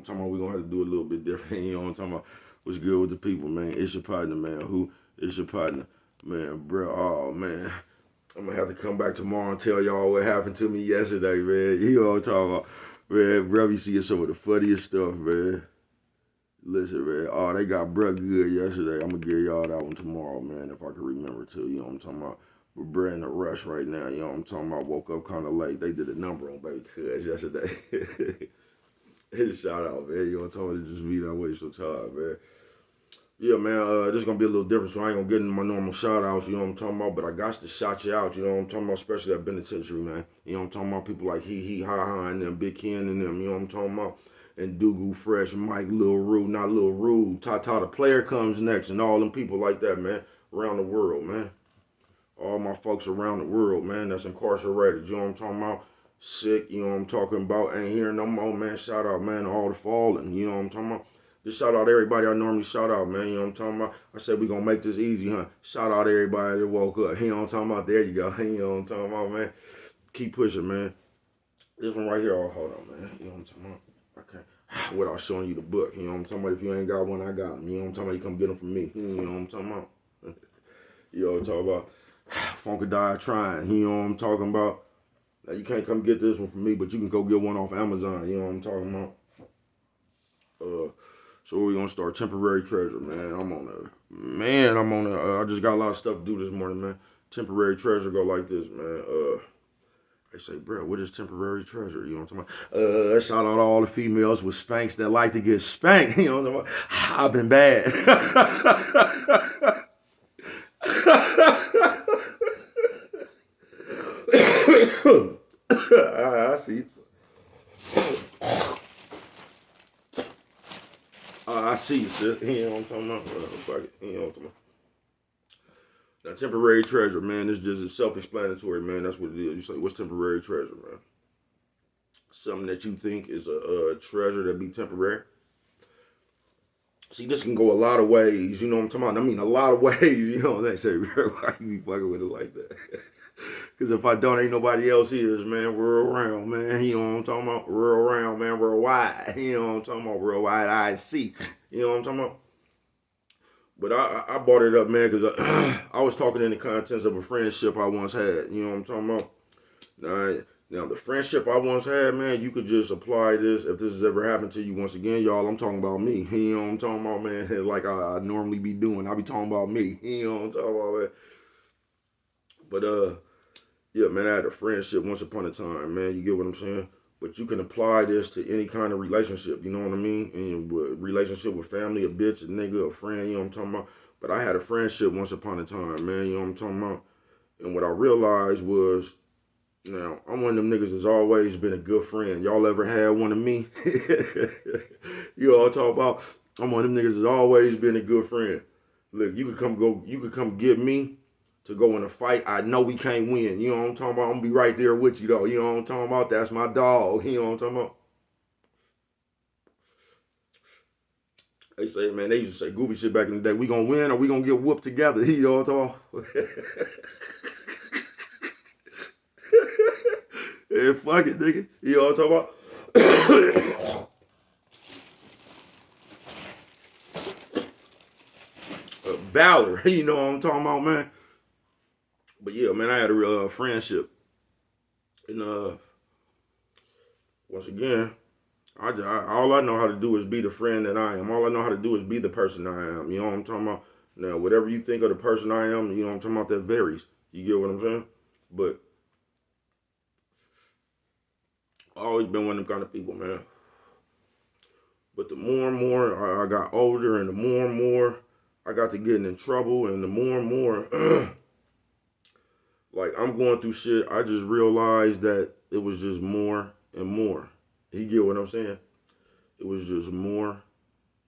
talking about? We're going to have to do a little bit different. You know what I'm talking about? What's good with the people, man? It's your partner, man. Who is your partner? Man, bro, oh, man. I'm going to have to come back tomorrow and tell y'all what happened to me yesterday, man. You know what I'm talking about? Man, bro, you see some of the funniest stuff, man. Listen, man. Oh, they got bruh good yesterday. I'm going to give y'all that one tomorrow, man, if I can remember to. You know what I'm talking about? We're bruh in a rush right now. You know what I'm talking about? Woke up kind of late. They did a number on Baby Cuz yesterday. Shout out, man. You know what I'm talking about? Just be that way so tired, man. Yeah, man, this is going to be a little different, so I ain't going to get into my normal shout-outs, you know what I'm talking about, but I got to shout you out, you know what I'm talking about, especially that penitentiary, man. You know what I'm talking about, people like He, Ha, Ha, and them, Big Ken and them, you know what I'm talking about, and Dugu Fresh, Mike, Lil Rude, not Lil Rude, Tata the Player comes next, and all them people like that, man, around the world, man. All my folks around the world, man, that's incarcerated, you know what I'm talking about, sick, you know what I'm talking about, ain't here no more, man. Shout out, man, to all the fallen, you know what I'm talking about. Just shout out everybody I normally shout out, man. You know what I'm talking about? I said we gonna make this easy, huh? Shout out everybody that woke up. You know what I'm talking about? There you go. You know what I'm talking about, man? Keep pushing, man. This one right here, oh, hold on, man. You know what I'm talking about? Okay. Without showing you the book. You know what I'm talking about? If you ain't got one, I got them. You know what I'm talking about? You come get them from me. You know what I'm talking about? You know what I'm talking about? Funkadelic trying. You know what I'm talking about? Now, you can't come get this one from me, but you can go get one off Amazon. You know what I'm talking about? So we're gonna start temporary treasure, man. I just got a lot of stuff to do this morning, man. Temporary treasure go like this, man. They say, bro, what is temporary treasure? You know what I'm talking about? Shout out to all the females with spanks that like to get spanked. You know what I'm talking about? I've been bad. I see. I see you, sis. You know what I'm talking about? Fuck it. You know what I'm talking about? Now, temporary treasure, man, it's just self-explanatory, man. That's what it is. You say, what's temporary treasure, man? Something that you think is a treasure that be temporary. See, this can go a lot of ways. You know what I'm talking about? I mean, a lot of ways. You know what they say, why you be fucking with it like that? Because if I don't, ain't nobody else is, man. World around, man. You know what I'm talking about? World around, man. Worldwide. You know what I'm talking about? Worldwide IC. You know what I'm talking about? But I brought it up, man, because I was talking in the contents of a friendship I once had. You know what I'm talking about? Now, the friendship I once had, man, you could just apply this. If this has ever happened to you once again, y'all, I'm talking about me. You know what I'm talking about, man? Like I normally be doing. I be talking about me. You know what I'm talking about, man? But, yeah, man, I had a friendship once upon a time, man. You get what I'm saying? But you can apply this to any kind of relationship, you know what I mean? And relationship with family, a bitch, a nigga, a friend, you know what I'm talking about? But I had a friendship once upon a time, man, you know what I'm talking about? And what I realized was, now, I'm one of them niggas that's always been a good friend. Y'all ever had one of me? You know what I'm talking about? I'm one of them niggas that's always been a good friend. Look, you could come get me to go in a fight. I know we can't win. You know what I'm talking about? I'm gonna be right there with you though. You know what I'm talking about? That's my dog. You know what I'm talking about? They say, man, they used to say goofy shit back in the day. We gonna win or we gonna get whooped together. You know what I'm talking about? Yeah, fuck it, nigga. You know what I'm talking about? Valor. You know what I'm talking about, man? But yeah, man, I had a real friendship. And once again, all I know how to do is be the friend that I am. All I know how to do is be the person I am. You know what I'm talking about? Now, whatever you think of the person I am, you know what I'm talking about, that varies. You get what I'm saying? But I've always been one of them kind of people, man. But the more and more I got older and the more and more I got to getting in trouble and the more and more like I'm going through shit, I just realized that it was just more and more. You get what I'm saying? It was just more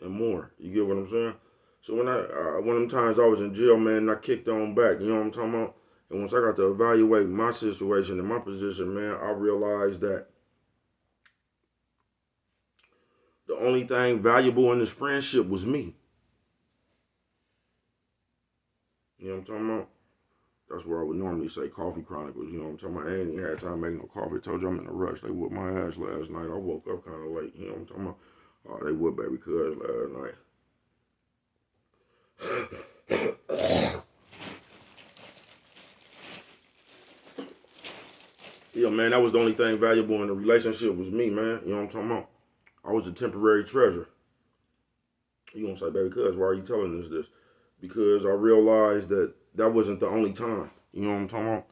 and more. You get what I'm saying? So when one of them times I was in jail, man, I kicked on back. You know what I'm talking about? And once I got to evaluate my situation and my position, man, I realized that the only thing valuable in this friendship was me. You know what I'm talking about? That's where I would normally say Coffee Chronicles. You know what I'm talking about? I ain't even had time to make no coffee. I told you I'm in a rush. They whooped my ass last night. I woke up kind of late. You know what I'm talking about? Oh, they would baby cuz last night. Yeah, man, that was the only thing valuable in the relationship was me, man. You know what I'm talking about? I was a temporary treasure. You gonna say, baby cuz, why are you telling us this? Because I realized that that wasn't the only time. You know what I'm talking about?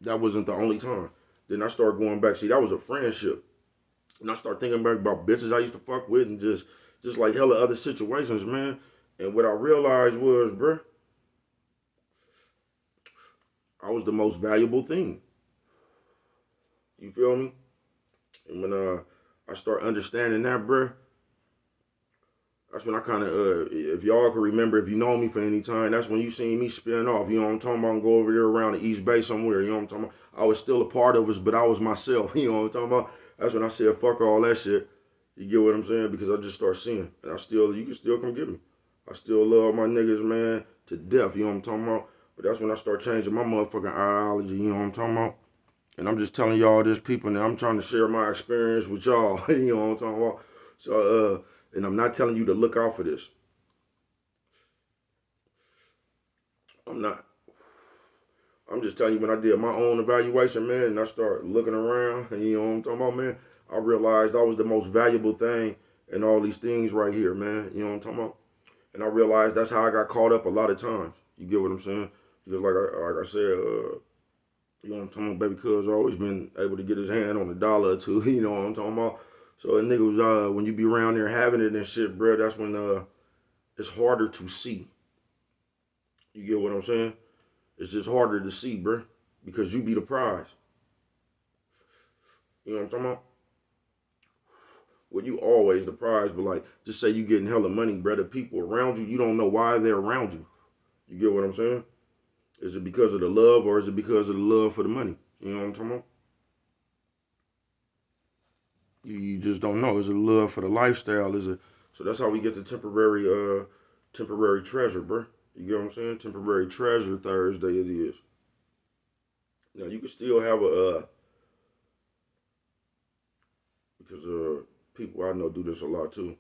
That wasn't the only time. Then I started going back. See, that was a friendship. And I started thinking back about bitches I used to fuck with and just like hella other situations, man. And what I realized was, bruh, I was the most valuable thing. You feel me? And when I start understanding that, bruh, that's when I kind of, if y'all can remember, if you know me for any time, that's when you seen me spin off. You know what I'm talking about? And go over there around the East Bay somewhere. You know what I'm talking about? I was still a part of us, but I was myself. You know what I'm talking about? That's when I said, fuck all that shit. You get what I'm saying? Because I just start seeing. And you can still come get me. I still love my niggas, man, to death. You know what I'm talking about? But that's when I start changing my motherfucking ideology. You know what I'm talking about? And I'm just telling y'all this, people, and I'm trying to share my experience with y'all. You know what I'm talking about? So, and I'm not telling you to look out for this. I'm not. I'm just telling you when I did my own evaluation, man, and I started looking around, and you know what I'm talking about, man, I realized I was the most valuable thing in all these things right here, man. You know what I'm talking about? And I realized that's how I got caught up a lot of times. You get what I'm saying? Because like I said, you know what I'm talking about, baby cuz always been able to get his hand on a dollar or two, you know what I'm talking about? So a nigga was when you be around there having it and shit, bro, that's when it's harder to see. You get what I'm saying? It's just harder to see, bro, because you be the prize. You know what I'm talking about? Well, you always the prize, but like, just say you getting hella money, bro. The people around you, you don't know why they're around you. You get what I'm saying? Is it because of the love, or is it because of the love for the money? You know what I'm talking about? You just don't know. Is it love for the lifestyle? Is it? So that's how we get to temporary treasure, bro. You get what I'm saying? Temporary treasure Thursday it is. Now you can still have because people I know do this a lot too.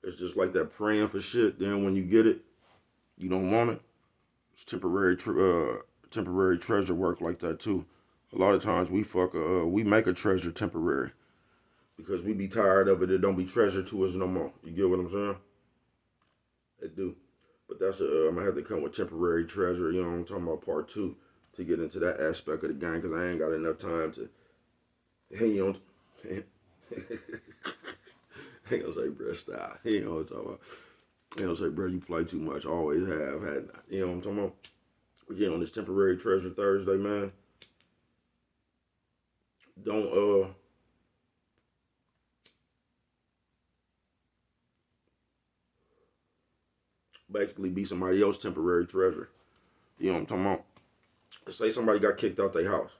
It's just like that praying for shit. Then when you get it, you don't want it. It's temporary treasure work like that too. A lot of times we make a treasure temporary because we be tired of it. It don't be treasure to us no more. You get what I'm saying? It do. But I'm gonna have to come with temporary treasure. You know what I'm talking about? Part two to get into that aspect of the game because I ain't got enough time to. You know, I ain't gonna say, bro, stop. You know what I'm talking about? I ain't gonna say, bro, you play too much. Always have, had not. You know what I'm talking about? Again, on this temporary treasure Thursday, man. Don't basically be somebody else's temporary treasure. You know what I'm talking about? Say somebody got kicked out their house.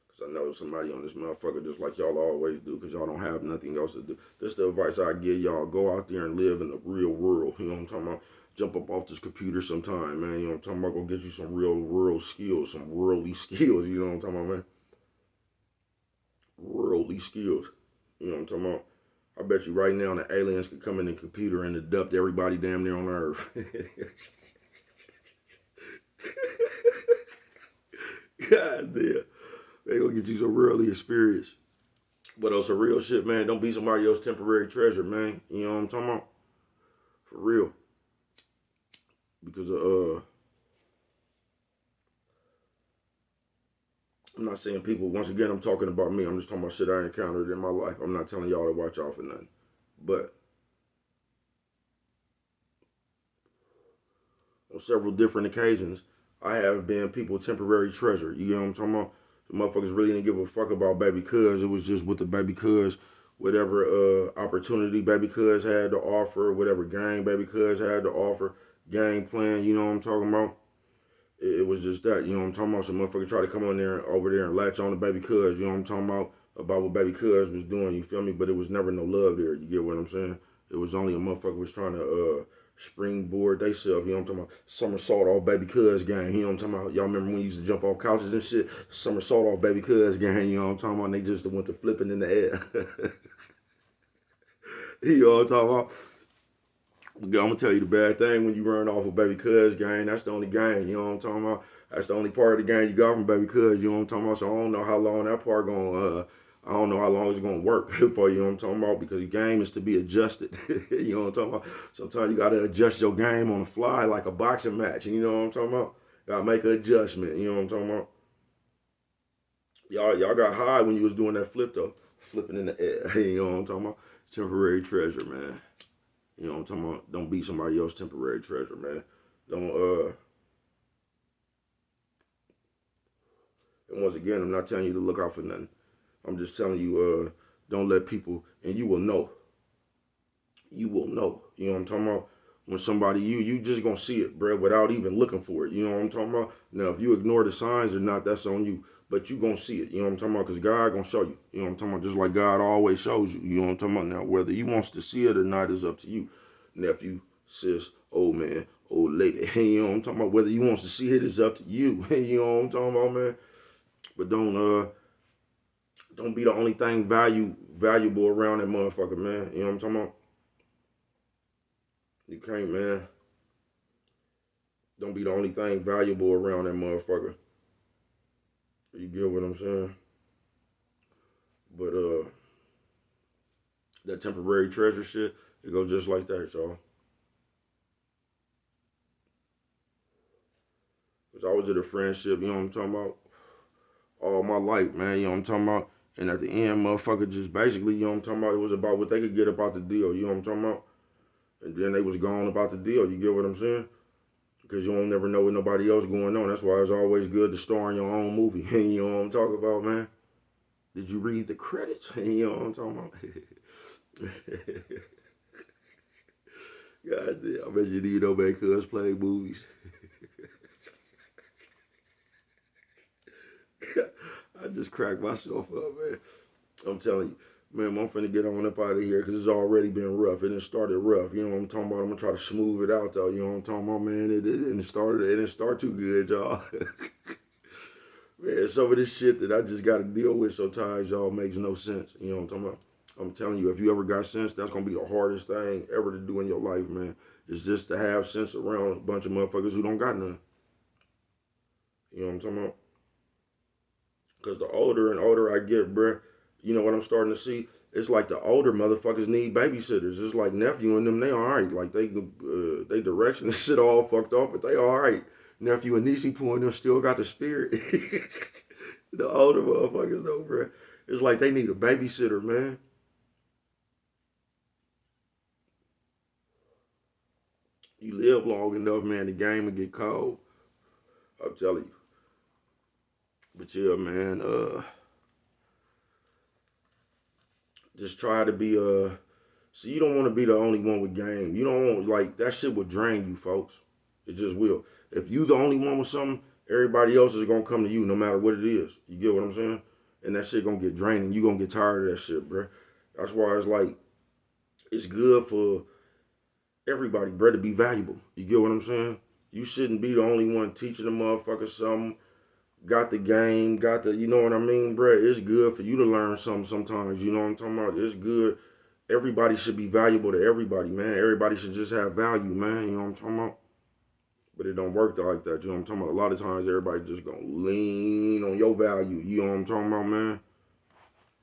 Because I know somebody on this motherfucker just like y'all always do because y'all don't have nothing else to do. This is the advice I give y'all. Go out there and live in the real world. You know what I'm talking about? Jump up off this computer sometime, man. You know what I'm talking about? Go get you some real world skills, some worldly skills. You know what I'm talking about, man? Worldly skills. You know what I'm talking about? I bet you right now the aliens could come in the computer and adopt everybody damn near on Earth. God damn. They gonna get you some really experience. But on some real shit, man, don't be somebody else's temporary treasure, man. You know what I'm talking about? For real. Because I'm not saying people, once again, I'm talking about me. I'm just talking about shit I encountered in my life. I'm not telling y'all to watch out for nothing. But on several different occasions, I have been people temporary treasure. You know what I'm talking about? The motherfuckers really didn't give a fuck about baby cuz. It was just with the baby cuz, whatever opportunity baby cuz had to offer, whatever gang baby cuz had to offer, game plan, you know what I'm talking about? It was just that, you know what I'm talking about? Some motherfucker try to come on there over there and latch on to baby cuz, you know what I'm talking about what baby cuz was doing, you feel me? But it was never no love there, you get what I'm saying? It was only a motherfucker was trying to Springboard they sell, you know what I'm talking about? Somersault off baby cuz gang, you know what I'm talking about? Y'all remember when you used to jump off couches and shit? Somersault off baby cuz gang, you know what I'm talking about? And they just went to flipping in the air. You know what I'm talking about? I'm gonna tell you the bad thing when you run off of baby cuz gang, that's the only gang, you know what I'm talking about? That's the only part of the gang you got from baby cuz, you know what I'm talking about? So I don't know how long that part gonna I don't know how long it's gonna work for you know what I'm talking about, because the game is to be adjusted. You know what I'm talking about? Sometimes you gotta adjust your game on the fly like a boxing match, you know what I'm talking about? Gotta make an adjustment, you know what I'm talking about? Y'all got high when you was doing that flip though. Flipping in the air. You know what I'm talking about? Temporary treasure, man. You know what I'm talking about? Don't beat somebody else's temporary treasure, man. Don't and once again, I'm not telling you to look out for nothing. I'm just telling you, don't let people, and you will know. You will know. You know what I'm talking about? When somebody, you just gonna see it, bro, without even looking for it. You know what I'm talking about? Now, if you ignore the signs or not, that's on you. But you gonna see it. You know what I'm talking about? Because God gonna show you. You know what I'm talking about? Just like God always shows you. You know what I'm talking about? Now, whether you wants to see it or not is up to you. Nephew, sis, old man, old lady. You know what I'm talking about? Whether you wants to see it is up to you. You know what I'm talking about, man? But don't be the only thing valuable around that motherfucker, man. You know what I'm talking about? You can't, man. Don't be the only thing valuable around that motherfucker. You get what I'm saying? But that temporary treasure shit, it go just like that, y'all. Cause I was in a friendship, you know what I'm talking about, all my life, man. You know what I'm talking about. And at the end, motherfucker just basically, you know what I'm talking about, it was about what they could get about the deal, you know what I'm talking about? And then they was gone about the deal, you get what I'm saying? Because you don't never know what nobody else going on. That's why it's always good to star in your own movie. You know what I'm talking about, man? Did you read the credits? You know what I'm talking about? God damn, I bet you need no make us play movies. I just cracked myself up, man. I'm telling you, man, I'm finna get on up out of here because it's already been rough. It done started rough. You know what I'm talking about? I'm gonna try to smooth it out though. You know what I'm talking about, man? It didn't start too good, y'all. Man, some of this shit that I just gotta deal with sometimes, y'all, makes no sense. You know what I'm talking about? I'm telling you, if you ever got sense, that's gonna be the hardest thing ever to do in your life, man. It's just to have sense around a bunch of motherfuckers who don't got none. You know what I'm talking about? Because the older and older I get, bruh, you know what I'm starting to see? It's like the older motherfuckers need babysitters. It's like nephew and them, they all right. Like they direction and shit all fucked up, but they all right. Nephew and Nisi Poo and them still got the spirit. The older motherfuckers though, bruh. It's like they need a babysitter, man. You live long enough, man, the game will get cold. I'm telling you. But yeah, man, just try to be so you don't want to be the only one with game. You don't want, like, that shit will drain you, folks. It just will. If you the only one with something, everybody else is gonna come to you no matter what it is. You get what I'm saying? And that shit gonna get draining. You gonna get tired of that shit, bro. That's why it's like it's good for everybody, bro, to be valuable. You get what I'm saying? You shouldn't be the only one teaching the motherfucker something. Got the game, got the, you know what I mean, bro? It's good for you to learn something sometimes. You know what I'm talking about? It's good. Everybody should be valuable to everybody, man. Everybody should just have value, man. You know what I'm talking about? But it don't work like that. You know what I'm talking about? A lot of times everybody just gonna lean on your value. You know what I'm talking about, man?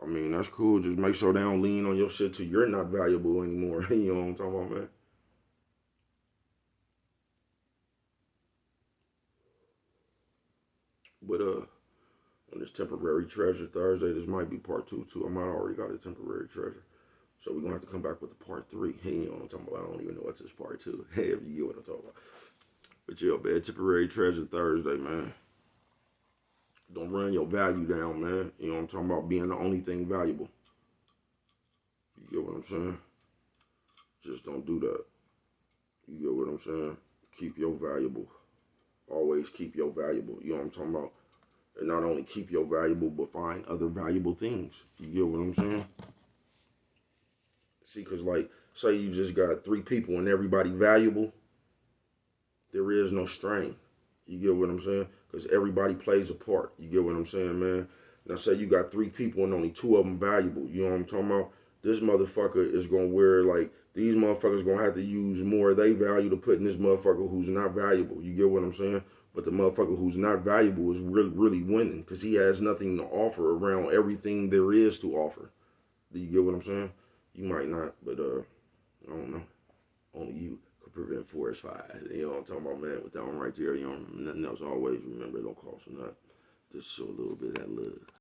I mean, that's cool. Just make sure they don't lean on your shit till you're not valuable anymore. You know what I'm talking about, man? But on this temporary treasure Thursday, this might be part two too. I might already got a temporary treasure. So we're gonna have to come back with the part three. Hey, you know what I'm talking about? I don't even know what's this part two. Hey, if you get what I'm talking about. But yeah, man, temporary treasure Thursday, man. Don't run your value down, man. You know what I'm talking about? Being the only thing valuable. You get what I'm saying? Just don't do that. You get what I'm saying? Keep your valuable. Always keep your valuable. You know what I'm talking about? And not only keep your valuable, but find other valuable things. You get what I'm saying? See, because, like, say you just got 3 people and everybody valuable, there is no strain. You get what I'm saying? Because everybody plays a part. You get what I'm saying, man? Now, say you got 3 people and only 2 of them valuable. You know what I'm talking about? This motherfucker is going to wear, like, these motherfuckers going to have to use more of their value to put in this motherfucker who's not valuable. You get what I'm saying? But the motherfucker who's not valuable is really, really winning because he has nothing to offer around everything there is to offer. Do you get what I'm saying? You might not, but I don't know. Only you could prevent forest fires. You know what I'm talking about, man? With that one right there, you know, nothing else. Always remember it don't cost nothing. Just show a little bit of that love.